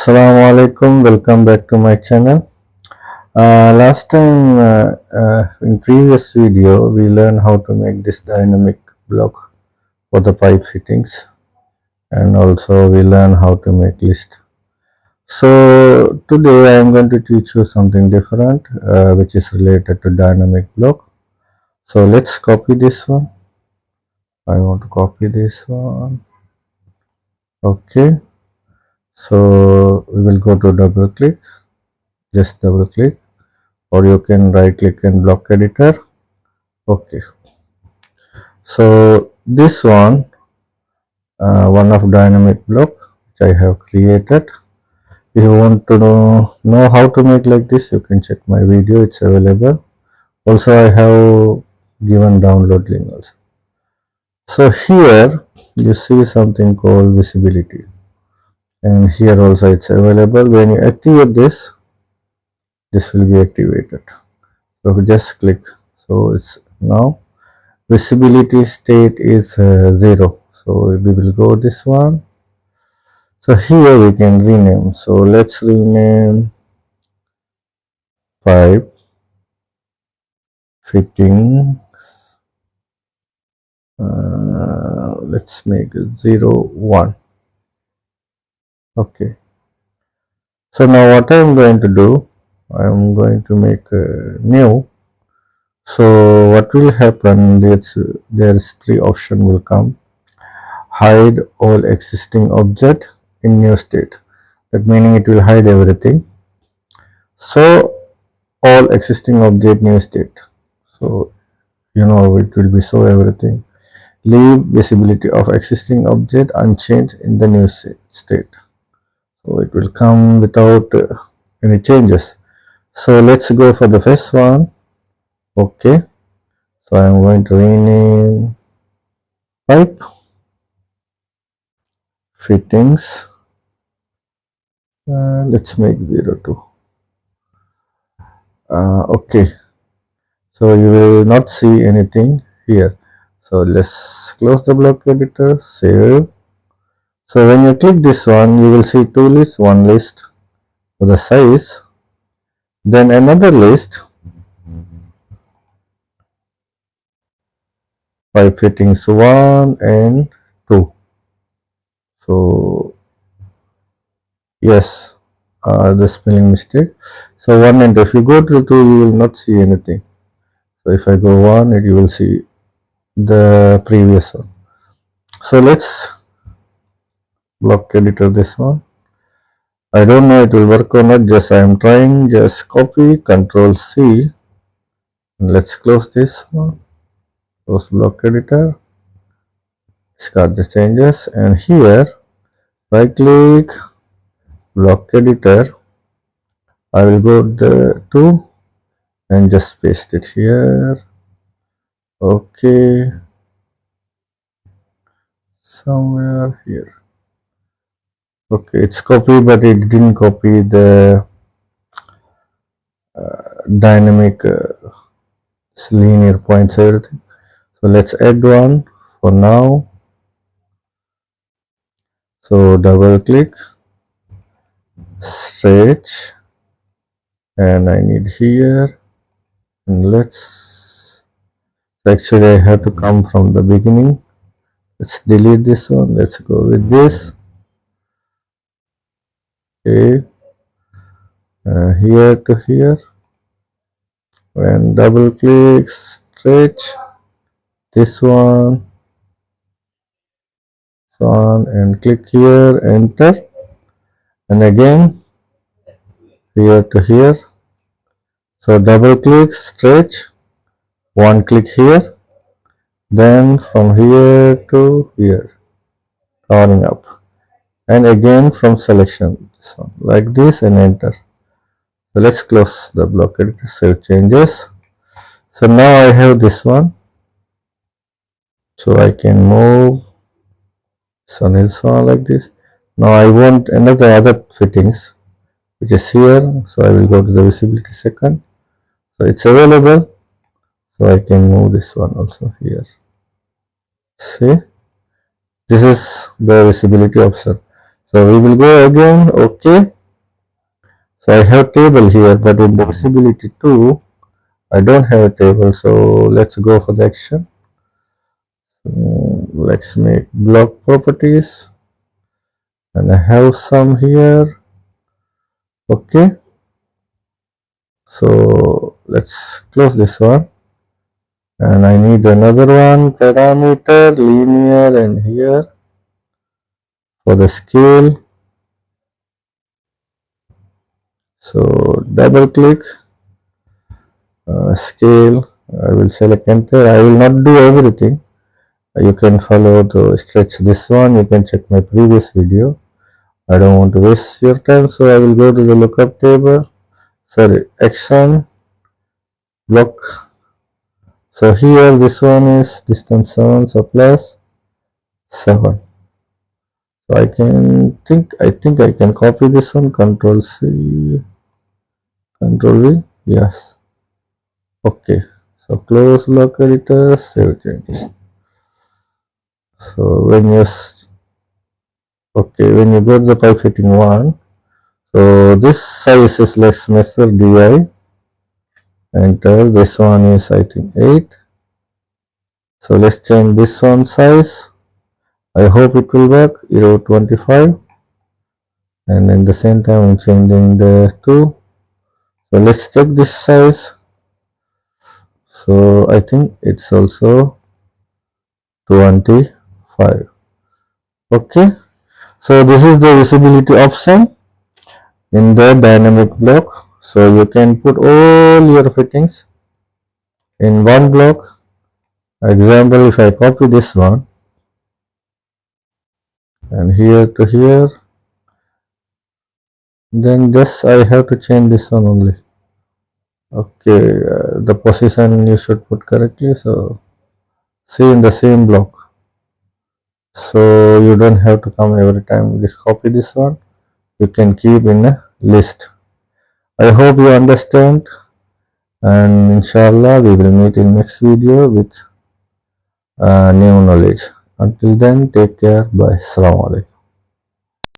Assalamu alaikum, welcome back to my channel. Last time in previous video we learned how to make this dynamic block for the pipe fittings, and also we learned how to make list. So today I am going to teach you something different which is related to dynamic block. So let's copy this one. I want to copy this one. Okay, so we will go to double click, just double click, or you can right click in block editor. Okay, so this one of dynamic block which I have created. If you want to know how to make like this, you can check my video, it's available. Also I have given download link also. So here you see something called visibility, and here also it's available. When you activate this will be activated. So just click. So it's now visibility state is 0. So we will go this one. So here we can rename. So let's rename pipe fittings. Let's make 01. Okay. So now what I am going to do, I am going to make a new. So what will happen, there's three options will come. Hide all existing object in new state. That meaning it will hide everything. So all existing object new state. So it will be show everything. Leave visibility of existing object unchanged in the new state. So it will come without any changes. So let's go for the first one. Okay, so I am going to rename pipe fittings. Let's make 02. Okay, so you will not see anything here. So let's close the block editor, save. So when you click this one, you will see two lists, one list for the size, then another list pipe fittings 1 and 2. So yes, the spelling mistake. So 1 and 2. If you go to 2, you will not see anything. So if I go 1, you will see the previous one. So let's block editor this one. I don't know it will work or not, just I am trying. Just copy, Control C, and let's close this one. Close block editor, discard the changes, and here right click, block editor. I will go to and just paste it here. Okay, somewhere here. Okay, it's copied, but it didn't copy the dynamic linear points, everything. So let's add one for now. So double click, stretch, and I need here, and let's actually I have to come from the beginning. Let's delete this one. Let's go with this. Okay, here to here, and double click, stretch this one, and click here, enter, and again here to here. So double click, stretch, one click here, then from here to here, covering up, and again from selection, this one like this, and enter. So let's close the block editor, save changes. So now I have this one, so I can move this one like this. Now I want another other fittings which is here, so I will go to the visibility second. So it's available, so I can move this one also here. See, this is the visibility option. So we will go again. Okay, So I have table here, but in the visibility 2 I don't have a table. So let's go for the action. Let's make block properties, and I have some here. Okay, so let's close this one, and I need another one, parameter linear, and here for the scale. So double click, scale. I will select enter. I will not do everything. You can follow to stretch this one. You can check my previous video. I don't want to waste your time, so I will go to the lookup table. Sorry, action block. So here this one is distance 7, so plus 7. So I think I can copy this one. Control C, Control V. Yes. Okay. So close block editor, save changes. So when you when you go to the pipe fitting one, so this size is, let's measure DI. Enter. This one is I think 8. So let's change this one size. I hope it will work. 25, and at the same time I'm changing the 2. So let's check this size. So I think it's also 25. Okay, so this is the visibility option in the dynamic block. So you can put all your fittings in one block. Example, if I copy this one and here to here, then just I have to change this one only. Okay, the position you should put correctly. So see, in the same block, so you don't have to come every time just copy this one. You can keep in a list. I hope you understand, and inshallah we will meet in next video with new knowledge. Until then, take care. Bye. Assalamu alaikum.